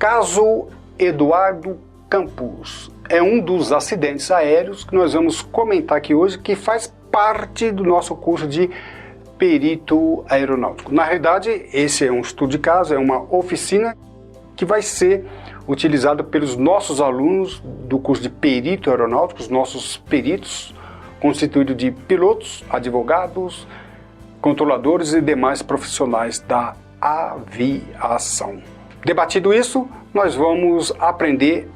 Caso Eduardo Campos é um dos acidentes aéreos que nós vamos comentar aqui hoje, que faz parte do nosso curso de perito aeronáutico. Na realidade, esse é um estudo de caso, é uma oficina que vai ser utilizada pelos nossos alunos do curso de perito aeronáutico, os nossos peritos, constituído de pilotos, advogados, controladores e demais profissionais da aviação. Debatido isso, nós vamos aprender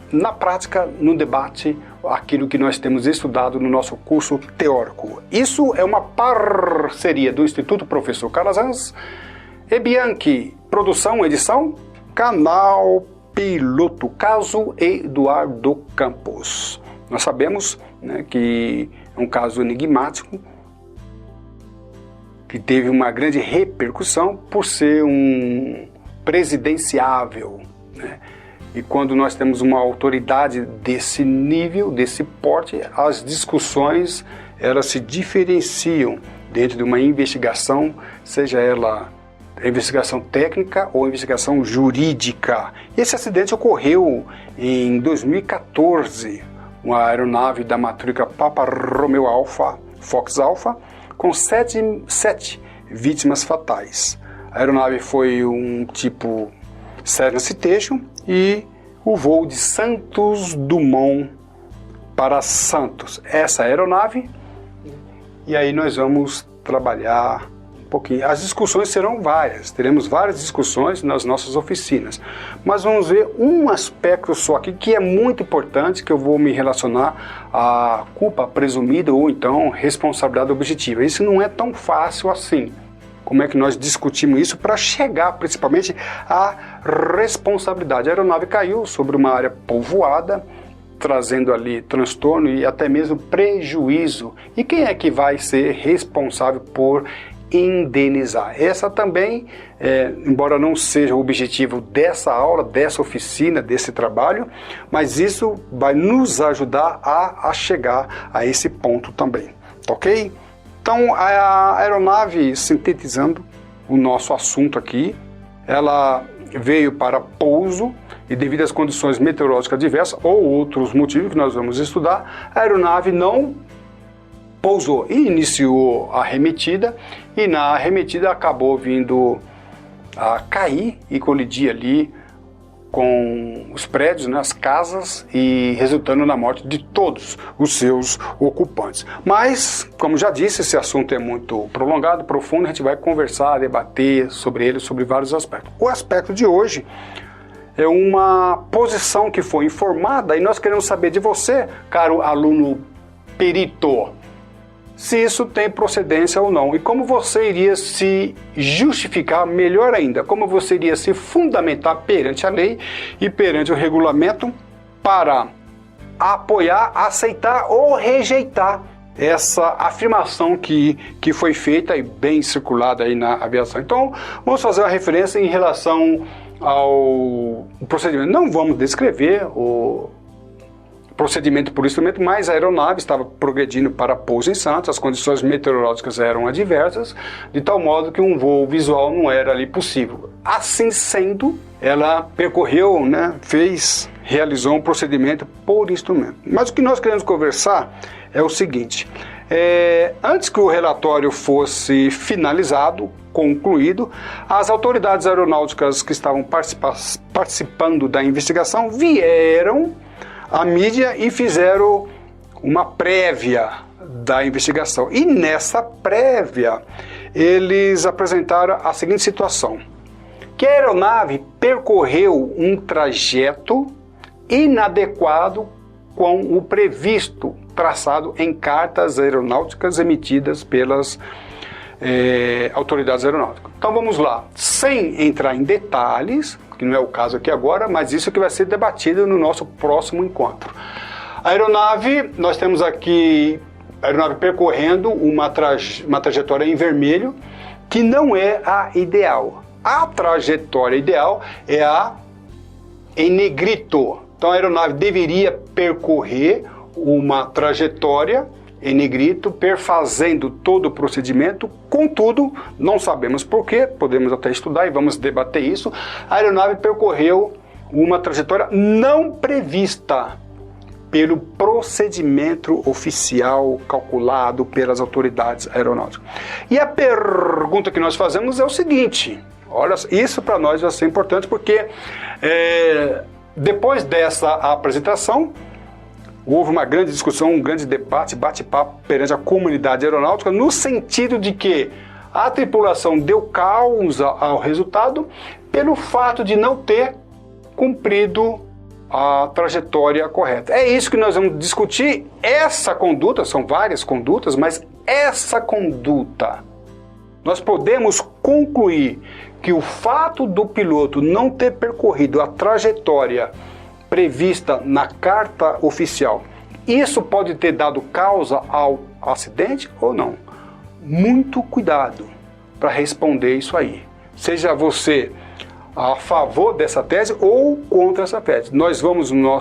na prática, no debate, aquilo que nós temos estudado no nosso curso teórico. Isso é uma parceria do Instituto Professor Calazans e Bianchi, produção, edição, canal piloto, caso Eduardo Campos. Nós sabemos, né, que é um caso enigmático, que teve uma grande repercussão por ser um presidenciável, né? E quando nós temos uma autoridade desse nível, desse porte, as discussões, elas se diferenciam dentro de uma investigação, seja ela investigação técnica ou investigação jurídica. Esse acidente ocorreu em 2014, uma aeronave da matrícula Papa Romeo Alpha, Fox Alpha, com sete vítimas fatais. A aeronave foi um tipo Cessna Citation e o voo de Santos Dumont para Santos. Essa aeronave, e aí nós vamos trabalhar um pouquinho. As discussões serão várias, teremos várias discussões nas nossas oficinas, mas vamos ver um aspecto só aqui que é muito importante, que eu vou me relacionar à culpa presumida ou então responsabilidade objetiva. Isso não é tão fácil assim. Como é que nós discutimos isso para chegar principalmente à responsabilidade? A aeronave caiu sobre uma área povoada, trazendo ali transtorno e até mesmo prejuízo. E quem é que vai ser responsável por indenizar? Essa também, embora não seja o objetivo dessa aula, dessa oficina, desse trabalho, mas isso vai nos ajudar a chegar a esse ponto também, ok? Então, a aeronave, sintetizando o nosso assunto aqui, ela veio para pouso e devido às condições meteorológicas adversas ou outros motivos que nós vamos estudar, a aeronave não pousou e iniciou a arremetida, e na arremetida acabou vindo a cair e colidir ali com os prédios, né, as casas, e resultando na morte de todos os seus ocupantes. Mas, como já disse, esse assunto é muito prolongado, profundo, a gente vai conversar, debater sobre ele, sobre vários aspectos. O aspecto de hoje é uma posição que foi informada e nós queremos saber de você, caro aluno perito, se isso tem procedência ou não, e como você iria se justificar, melhor ainda, como você iria se fundamentar perante a lei e perante o regulamento para apoiar, aceitar ou rejeitar essa afirmação que foi feita e bem circulada aí na aviação. Então, vamos fazer uma referência em relação ao procedimento. Não vamos descrever o procedimento por instrumento, mas a aeronave estava progredindo para pouso em Santos, as condições meteorológicas eram adversas, de tal modo que um voo visual não era ali possível. Assim sendo, ela percorreu, né, realizou um procedimento por instrumento. Mas o que nós queremos conversar é o seguinte: antes que o relatório fosse finalizado, concluído, as autoridades aeronáuticas que estavam participando da investigação vieram à mídia e fizeram uma prévia da investigação. E nessa prévia, eles apresentaram a seguinte situação: que a aeronave percorreu um trajeto inadequado com o previsto, traçado em cartas aeronáuticas emitidas pelas autoridades aeronáuticas. Então vamos lá, sem entrar em detalhes, que não é o caso aqui agora, mas isso que vai ser debatido no nosso próximo encontro. A aeronave, nós temos aqui a aeronave percorrendo uma trajetória em vermelho, que não é a ideal. A trajetória ideal é a em negrito. Então a aeronave deveria percorrer uma trajetória em negrito, perfazendo todo o procedimento. Contudo, não sabemos porquê, podemos até estudar e vamos debater isso. A aeronave percorreu uma trajetória não prevista pelo procedimento oficial calculado pelas autoridades aeronáuticas. E a pergunta que nós fazemos é o seguinte, olha, isso para nós vai ser importante porque depois dessa apresentação, houve uma grande discussão, um grande debate, bate-papo perante a comunidade aeronáutica, no sentido de que a tripulação deu causa ao resultado pelo fato de não ter cumprido a trajetória correta. É isso que nós vamos discutir. Essa conduta, são várias condutas, mas essa conduta, nós podemos concluir que o fato do piloto não ter percorrido a trajetória prevista na carta oficial, isso pode ter dado causa ao acidente ou não? Muito cuidado para responder isso aí. Seja você a favor dessa tese ou contra essa tese. Nós vamos no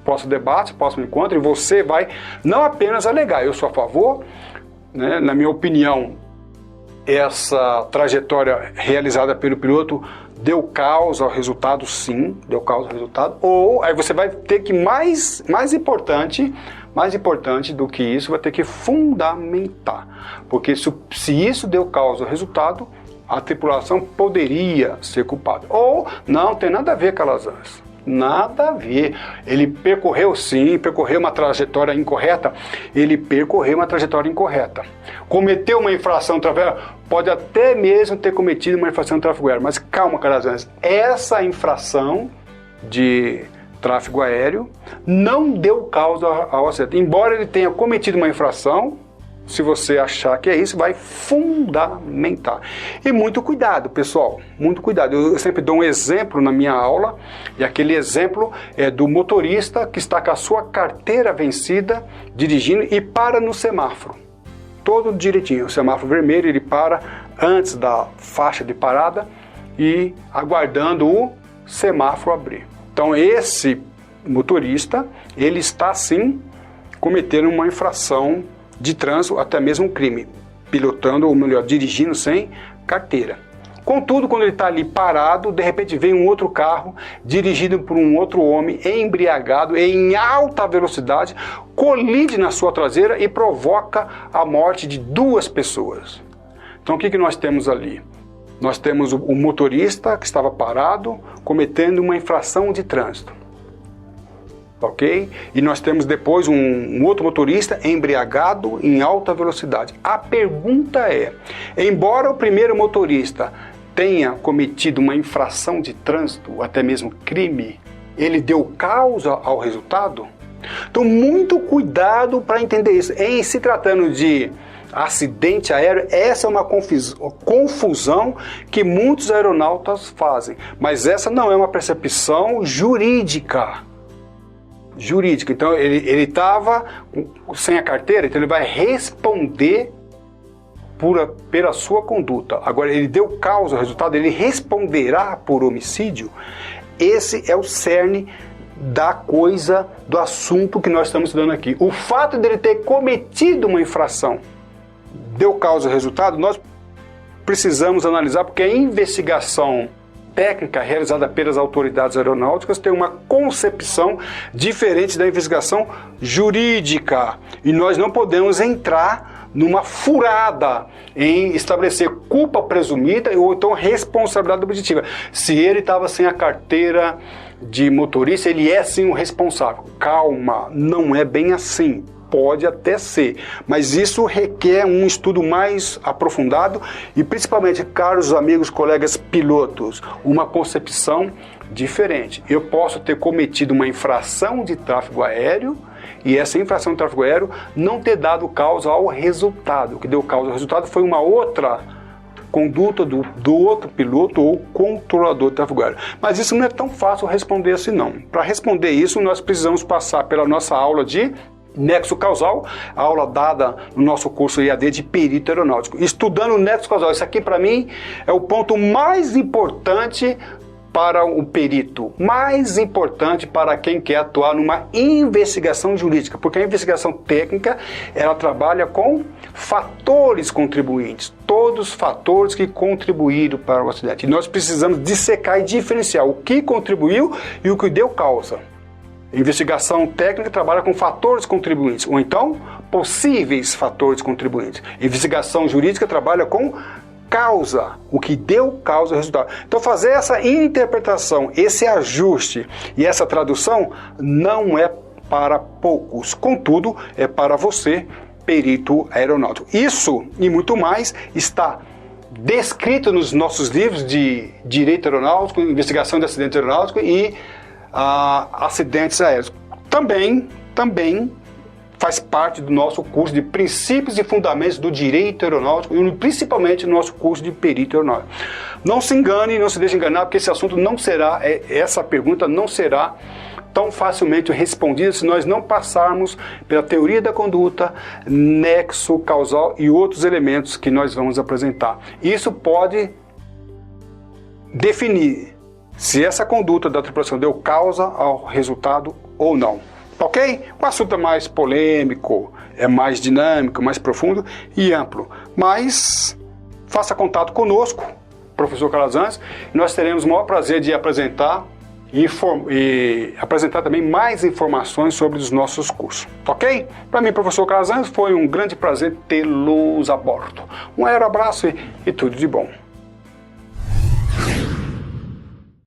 próximo debate, próximo encontro, e você vai não apenas alegar, eu sou a favor, né, na minha opinião, essa trajetória realizada pelo piloto deu causa ao resultado, sim, deu causa ao resultado, ou aí você vai ter que, mais importante do que isso, vai ter que fundamentar, porque se isso deu causa ao resultado, a tripulação poderia ser culpada. Ou não tem nada a ver, Calazans. Nada a ver. Ele percorreu, sim, percorreu uma trajetória incorreta. Ele percorreu uma trajetória incorreta. Cometeu uma infração de tráfego aéreo? Pode até mesmo ter cometido uma infração de tráfego aéreo. Mas calma, Calazans. Essa infração de tráfego aéreo não deu causa ao acidente. Embora ele tenha cometido uma infração, se você achar que é isso, vai fundamentar. E muito cuidado, pessoal, muito cuidado. Eu sempre dou um exemplo na minha aula, e aquele exemplo é do motorista que está com a sua carteira vencida, dirigindo e para no semáforo. Todo direitinho, o semáforo vermelho, ele para antes da faixa de parada e aguardando o semáforo abrir. Então esse motorista, ele está sim cometendo uma infração de trânsito, até mesmo um crime, pilotando, ou melhor, dirigindo sem carteira. Contudo, quando ele está ali parado, de repente vem um outro carro, dirigido por um outro homem, embriagado, em alta velocidade, colide na sua traseira e provoca a morte de 2 pessoas. Então o que nós temos ali? Nós temos o motorista que estava parado, cometendo uma infração de trânsito. Ok? E nós temos depois um outro motorista embriagado em alta velocidade. A pergunta é, embora o primeiro motorista tenha cometido uma infração de trânsito, ou até mesmo crime, ele deu causa ao resultado? Então muito cuidado para entender isso. Em se tratando de acidente aéreo, essa é uma confusão que muitos aeronautas fazem, mas essa não é uma percepção jurídica. Então ele estava sem a carteira, então ele vai responder pela sua conduta. Agora ele deu causa ao resultado, ele responderá por homicídio. Esse é o cerne da coisa, do assunto que nós estamos estudando aqui. O fato dele ter cometido uma infração deu causa ao resultado, nós precisamos analisar, porque a investigação técnica realizada pelas autoridades aeronáuticas tem uma concepção diferente da investigação jurídica. E nós não podemos entrar numa furada em estabelecer culpa presumida ou então responsabilidade objetiva. Se ele estava sem a carteira de motorista, ele é sim o responsável. Calma, não é bem assim. Pode até ser, mas isso requer um estudo mais aprofundado e principalmente, caros amigos, colegas pilotos, uma concepção diferente. Eu posso ter cometido uma infração de tráfego aéreo e essa infração de tráfego aéreo não ter dado causa ao resultado. O que deu causa ao resultado foi uma outra conduta do outro piloto ou controlador de tráfego aéreo. Mas isso não é tão fácil responder assim não. Para responder isso, nós precisamos passar pela nossa aula de nexo causal, a aula dada no nosso curso EAD de perito aeronáutico. Estudando o nexo causal, isso aqui para mim é o ponto mais importante para o perito, mais importante para quem quer atuar numa investigação jurídica, porque a investigação técnica, ela trabalha com fatores contribuintes, todos os fatores que contribuíram para o acidente. E nós precisamos dissecar e diferenciar o que contribuiu e o que deu causa. A investigação técnica trabalha com fatores contribuintes, ou então possíveis fatores contribuintes. A investigação jurídica trabalha com causa, o que deu causa ao resultado. Então fazer essa interpretação, esse ajuste e essa tradução não é para poucos, contudo é para você, perito aeronáutico. Isso e muito mais está descrito nos nossos livros de direito aeronáutico, investigação de acidentes aeronáuticos e acidentes aéreos. Também faz parte do nosso curso de princípios e fundamentos do direito aeronáutico e principalmente no nosso curso de perito aeronáutico. Não se engane, não se deixe enganar, porque esse assunto não será, essa pergunta não será tão facilmente respondida se nós não passarmos pela teoria da conduta, nexo causal e outros elementos que nós vamos apresentar. Isso pode definir se essa conduta da tripulação deu causa ao resultado ou não. Ok? O assunto é mais polêmico, é mais dinâmico, mais profundo e amplo. Mas faça contato conosco, professor Calazans, e nós teremos o maior prazer de apresentar e apresentar também mais informações sobre os nossos cursos. Ok? Para mim, professor Calazans, foi um grande prazer tê-los a bordo. Um abraço e tudo de bom.